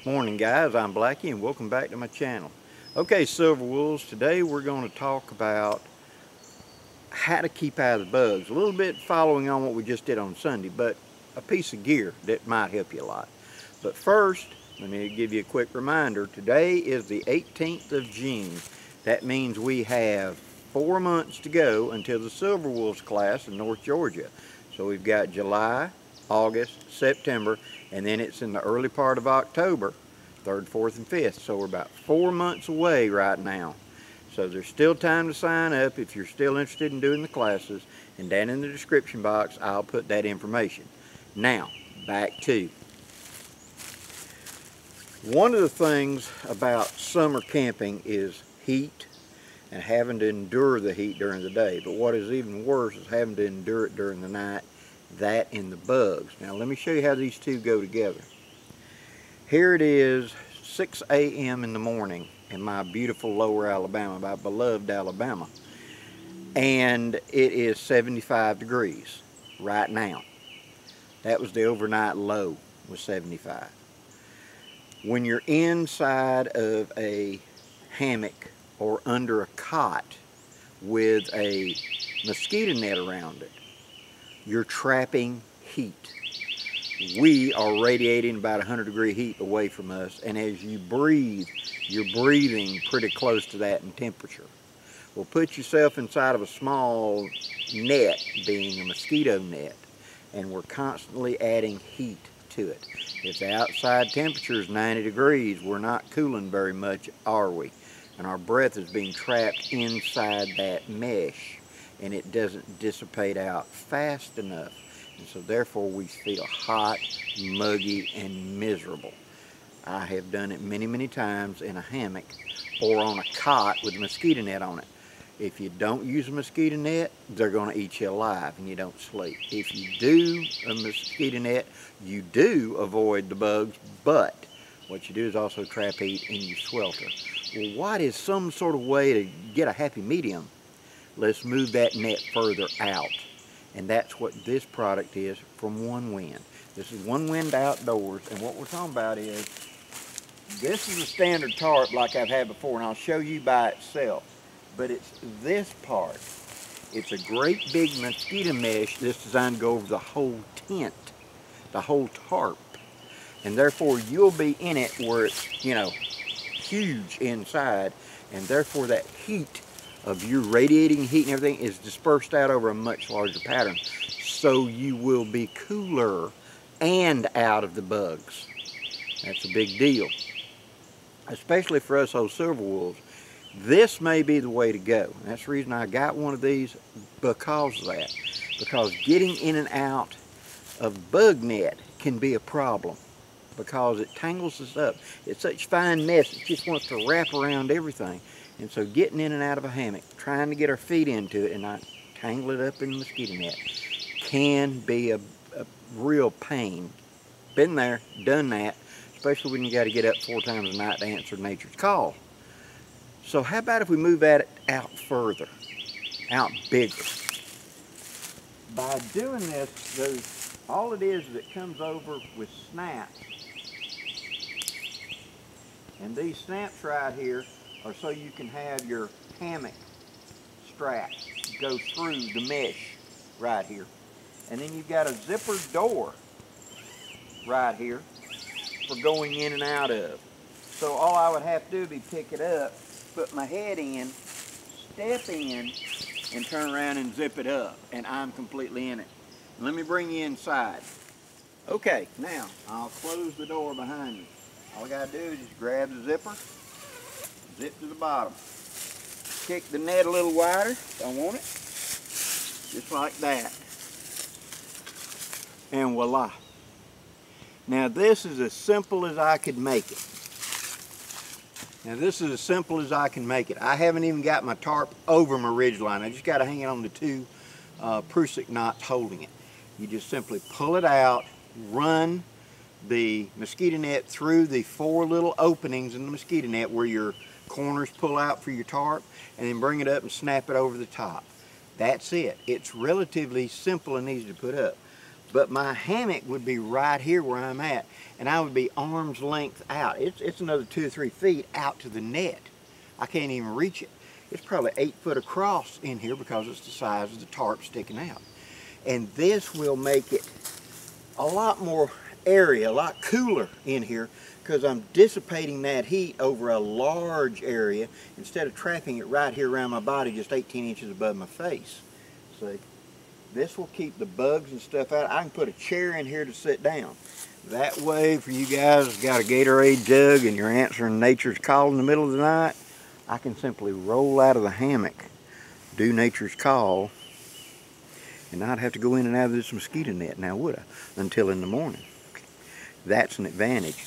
Morning guys, I'm Blackie and welcome back to my channel. Okay, Silver Wolves, today we're going to talk about how to keep out of the bugs. A little bit following on what we just did on Sunday, but a piece of gear that might help you a lot. But first, let me give you a quick reminder. Today is the 18th of June. That means we have 4 months to go until the Silver Wolves class in North Georgia. So we've got July, August, September, and then it's in the early part of October, 3rd, 4th, and 5th. So we're about 4 months away right now. So there's still time to sign up if you're still interested in doing the classes, and down in the description box I'll put that information. Now, back to one of the things about summer camping is heat and having to endure the heat during the day. But what is even worse is having to endure it during the night, that and the bugs. Now let me show you how these two go together. Here it is, 6 a.m. in the morning in my beautiful lower Alabama, my beloved Alabama. And it is 75 degrees right now. That was the overnight low, was 75. When you're inside of a hammock or under a cot with a mosquito net around it, you're trapping heat. We are radiating about 100-degree heat away from us, and as you breathe, you're breathing pretty close to that in temperature. Well, put yourself inside of a small net, being a mosquito net, and we're constantly adding heat to it. If the outside temperature is 90 degrees, we're not cooling very much, are we? And our breath is being trapped inside that mesh, and it doesn't dissipate out fast enough. And so therefore we feel hot, muggy, and miserable. I have done it many, many times in a hammock or on a cot with a mosquito net on it. If you don't use a mosquito net, they're going to eat you alive and you don't sleep. If you do a mosquito net, you do avoid the bugs, but what you do is also trap heat and you swelter. Well, what is some sort of way to get a happy medium? Let's move that net further out. And that's what this product is from Onewind. This is Onewind Outdoors, and what we're talking about is, this is a standard tarp like I've had before, and I'll show you by itself. But it's this part. It's a great big mosquito mesh that's designed to go over the whole tent, the whole tarp. And therefore you'll be in it where it's, you know, huge inside, and therefore that heat of your radiating heat and everything is dispersed out over a much larger pattern, so you will be cooler and out of the bugs. That's a big deal, especially for us old Silver Wolves. This may be the way to go. And that's the reason I got one of these, because of that. Because getting in and out of bug net can be a problem, because it tangles us up. It's such fine mess, it just wants to wrap around everything. And so getting in and out of a hammock, trying to get our feet into it and not tangle it up in the mosquito net, can be a real pain. Been there, done that, especially when you got to get up 4 times a night to answer nature's call. So how about if we move that out further, out bigger? By doing this, all it is it comes over with snaps. And these snaps right here are so you can have your hammock straps go through the mesh right here. And then you've got a zipper door right here for going in and out of. So all I would have to do would be pick it up, put my head in, step in, and turn around and zip it up, and I'm completely in it. Let me bring you inside. Okay, now I'll close the door behind me. All I gotta do is just grab the zipper, zip to the bottom. Kick the net a little wider if I want it. Just like that. And voila. Now this is as simple as I could make it. Now this is as simple as I can make it. I haven't even got my tarp over my ridgeline. I just got to hang it on the 2 Prusik knots holding it. You just simply pull it out, run the mosquito net through the 4 little openings in the mosquito net where your corners pull out for your tarp, and then bring it up and snap it over the top. That's it. It's relatively simple and easy to put up. but my hammock would be right here where I'm at, and I would be arm's length out. It's another 2 or 3 feet out to the net. I can't even reach it. It's probably 8 foot across in here because it's the size of the tarp sticking out. And this will make it a lot more area, a lot cooler in here, because I'm dissipating that heat over a large area instead of trapping it right here around my body, just 18 inches above my face. See, this will keep the bugs and stuff out. I can put a chair in here to sit down. That way, for you guys who've got a Gatorade jug and you're answering nature's call in the middle of the night, I can simply roll out of the hammock, do nature's call, and not have to go in and out of this mosquito net, now would I, until in the morning. That's an advantage.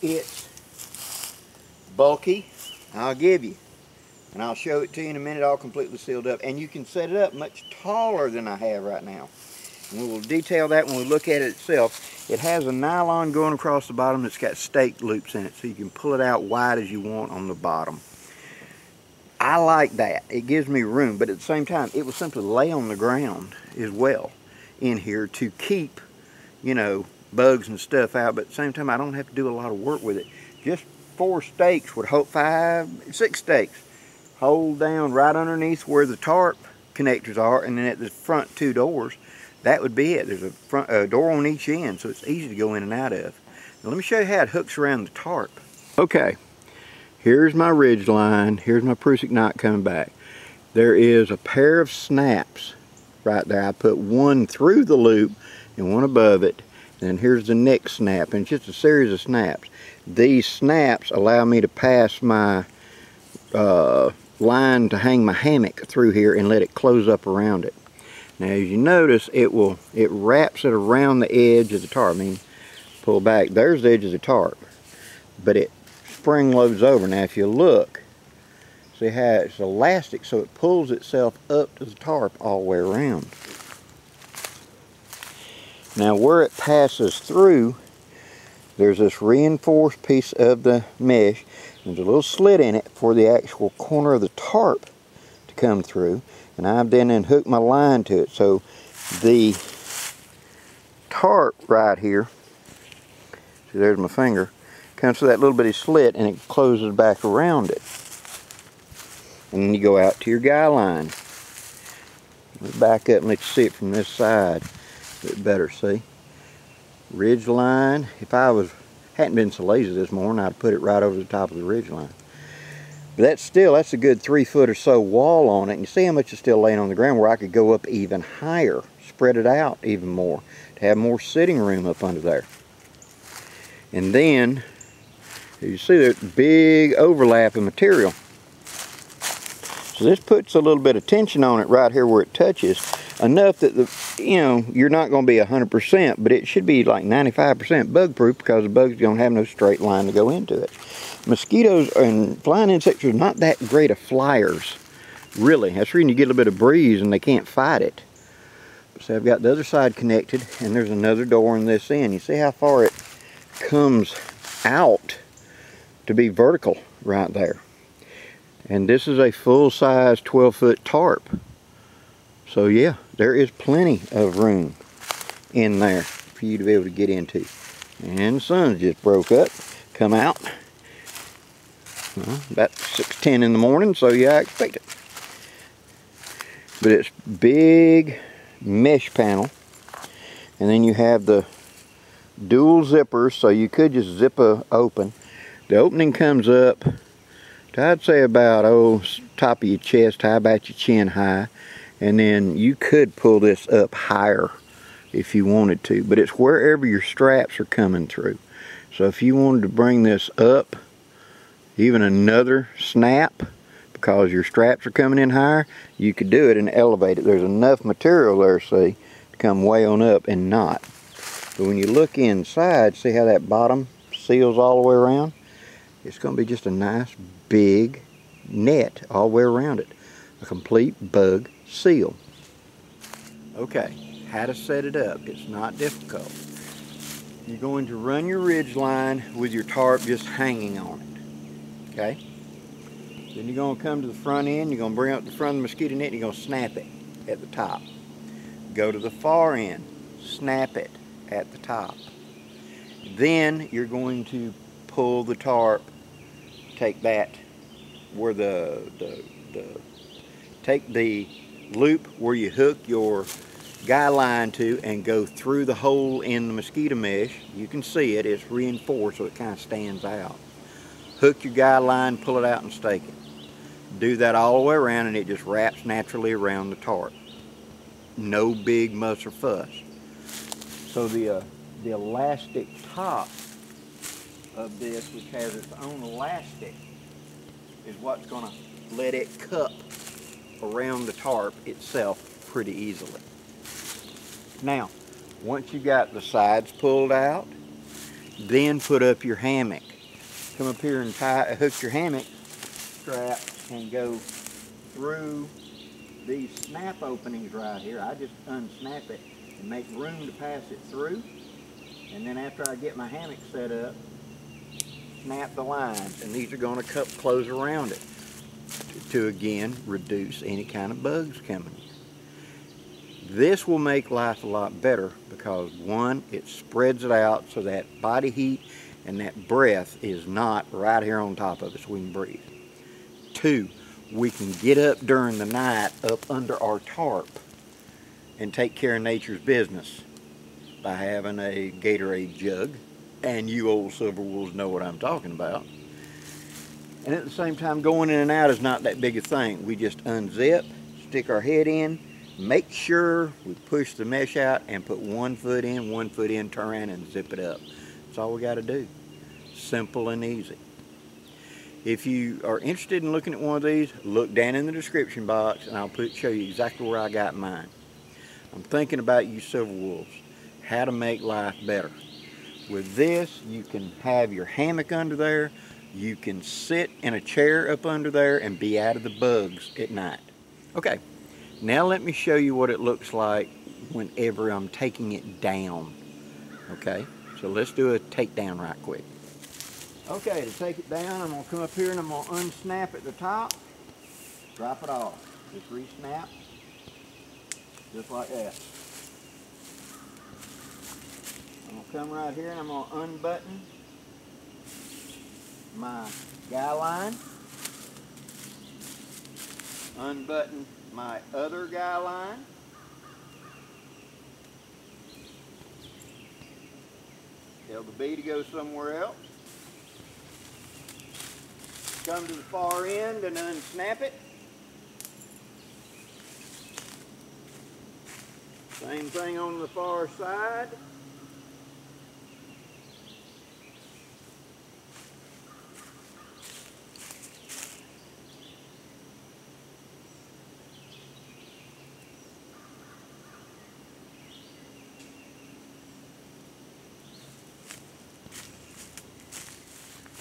It's bulky, I'll give you, and I'll show it to you in a minute, all completely sealed up, and you can set it up much taller than I have right now. And we will detail that when we look at it itself. It has a nylon going across the bottom that's got stake loops in it, so you can pull it out wide as you want on the bottom. I like that. It gives me room, but at the same time, it will simply lay on the ground as well in here to keep, you know, bugs and stuff out, but at the same time, I don't have to do a lot of work with it. Just 4 stakes would hold 6 stakes. Hold down right underneath where the tarp connectors are, and then at the front 2 doors, that would be it. There's a door on each end, so it's easy to go in and out of. Now, let me show you how it hooks around the tarp. Okay. Here's my ridge line, here's my prusik knot coming back. There is a pair of snaps right there. I put one through the loop and one above it. And here's the next snap, and it's just a series of snaps. These snaps allow me to pass my line to hang my hammock through here and let it close up around it. Now as you notice, it wraps it around the edge of the tarp. I mean, pull back, there's the edge of the tarp. But it spring loads over. Now if you look, see how it's elastic, so it pulls itself up to the tarp all the way around. Now where it passes through, there's this reinforced piece of the mesh. There's a little slit in it for the actual corner of the tarp to come through, and I've then hooked my line to it. So the tarp right here, see there's my finger, comes to that little bitty slit and it closes back around it. And then you go out to your guy line. Let's back up and let you see it from this side a bit better, see? Ridge line. If I hadn't been so lazy this morning, I'd put it right over the top of the ridge line. But that's a good 3 foot or so wall on it. And you see how much is still laying on the ground, where I could go up even higher, spread it out even more, to have more sitting room up under there. And then, you see there's big overlap of material. So this puts a little bit of tension on it right here where it touches, enough that you're not going to be 100%, but it should be like 95% bug proof, because the bugs don't have no straight line to go into it. Mosquitoes and flying insects are not that great of flyers, really. That's the reason you get a little bit of breeze and they can't fight it. So I've got the other side connected, and there's another door in this end. You see how far it comes out to be vertical right there. And this is a full-size 12-foot tarp. So yeah, there is plenty of room in there for you to be able to get into. And the sun just broke up, come out. Well, about 6:10 in the morning, so yeah, I expect it. But it's big mesh panel. And then you have the dual zippers, so you could just zip open. The opening comes up to, I'd say, about top of your chest high, about your chin high. And then you could pull this up higher if you wanted to, but it's wherever your straps are coming through. So if you wanted to bring this up even another snap, because your straps are coming in higher, you could do it and elevate it. There's enough material there, see, to come way on up and not. But when you look inside, see how that bottom seals all the way around? It's going to be just a nice big net all the way around it. A complete bug seal. Okay, how to set it up. It's not difficult. You're going to run your ridge line with your tarp just hanging on it. Okay? Then you're going to come to the front end, you're going to bring up the front of the mosquito net, and you're going to snap it at the top. Go to the far end, snap it at the top. Then you're going to pull the tarp, take that where take the loop where you hook your guy line to and go through the hole in the mosquito mesh. You can see it, it's reinforced so it kind of stands out. Hook your guy line, pull it out and stake it. Do that all the way around and it just wraps naturally around the tarp. No big muss or fuss. So the elastic top of this, which has its own elastic, is what's going to let it cup around the tarp itself pretty easily. Now, once you got the sides pulled out, then put up your hammock. Come up here and hook your hammock strap and go through these snap openings right here. I just unsnap it and make room to pass it through. And then after I get my hammock set up, snap the lines. And these are going to close around it to again reduce any kind of bugs coming in. This will make life a lot better because one, it spreads it out so that body heat and that breath is not right here on top of us so we can breathe. Two, we can get up during the night up under our tarp and take care of nature's business by having a Gatorade jug, and you old silver wolves know what I'm talking about. And at the same time, going in and out is not that big a thing. We just unzip, stick our head in, make sure we push the mesh out and put 1 foot in, turn around and zip it up. That's all we got to do. Simple and easy. If you are interested in looking at one of these, look down in the description box and I'll show you exactly where I got mine. I'm thinking about you silver wolves, how to make life better. With this, you can have your hammock under there, you can sit in a chair up under there and be out of the bugs at night. Okay, now let me show you what it looks like whenever I'm taking it down. Okay, so let's do a takedown right quick. Okay, to take it down, I'm going to come up here and I'm going to unsnap at the top, drop it off. Just re-snap, just like that. I'm going to come right here and I'm going to unbutton my guy line, unbutton my other guy line, tell the bee to go somewhere else. Come to the far end and unsnap it. Same thing on the far side.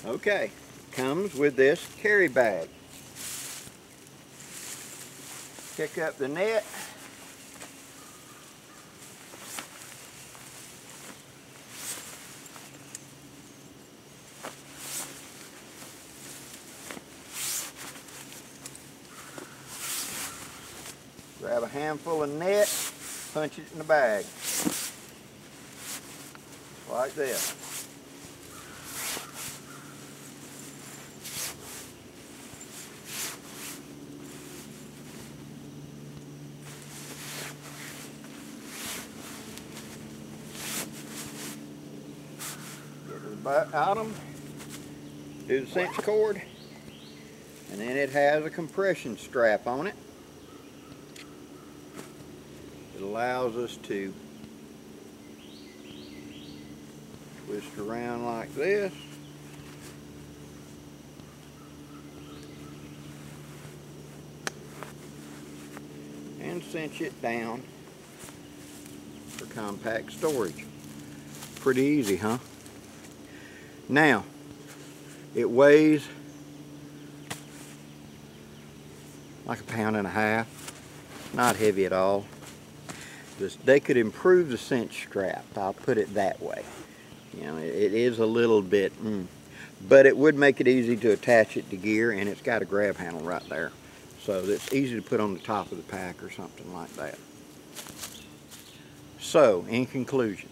Okay, comes with this carry bag. Pick up the net. Grab a handful of net, punch it in the bag. Like this. Bottom, do the cinch cord, and then it has a compression strap on it. It allows us to twist around like this. And cinch it down for compact storage. Pretty easy, huh? Now, it weighs like 1.5 pounds. Not heavy at all. They could improve the cinch strap, I'll put it that way. You know, it is a little bit, but it would make it easy to attach it to gear, and it's got a grab handle right there. So it's easy to put on the top of the pack or something like that. So, in conclusion,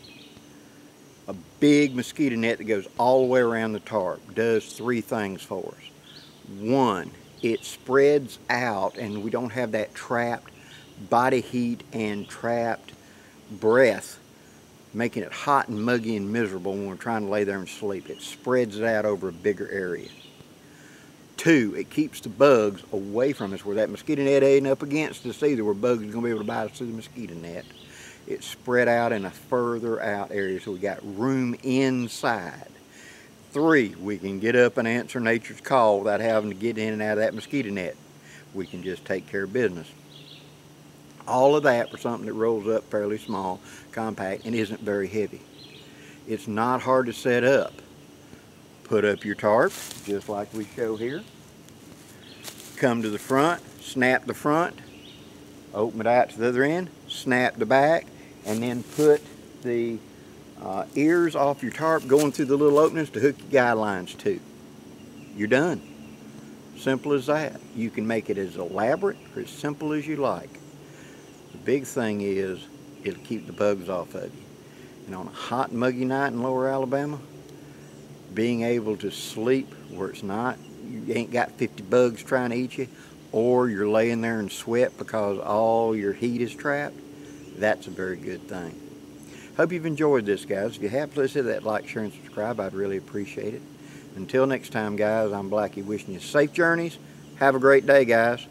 a big mosquito net that goes all the way around the tarp does three things for us. One, it spreads out and we don't have that trapped body heat and trapped breath making it hot and muggy and miserable when we're trying to lay there and sleep. It spreads it out over a bigger area. Two, it keeps the bugs away from us where that mosquito net ain't up against us either, where bugs are going to be able to bite us through the mosquito net. It's spread out in a further out area, so we got room inside. Three, we can get up and answer nature's call without having to get in and out of that mosquito net. We can just take care of business. All of that for something that rolls up fairly small, compact, and isn't very heavy. It's not hard to set up. Put up your tarp, just like we show here. Come to the front, snap the front, open it out to the other end, snap the back, and then put the ears off your tarp going through the little openings to hook your guide lines to. You're done. Simple as that. You can make it as elaborate or as simple as you like. The big thing is it'll keep the bugs off of you. And on a hot and muggy night in lower Alabama, being able to sleep where it's not, you ain't got 50 bugs trying to eat you, or you're laying there in sweat because all your heat is trapped, that's a very good thing. Hope you've enjoyed this, guys. If you have, please hit that like, share, and subscribe. I'd really appreciate it. Until next time, guys, I'm Blackie wishing you safe journeys. Have a great day, guys.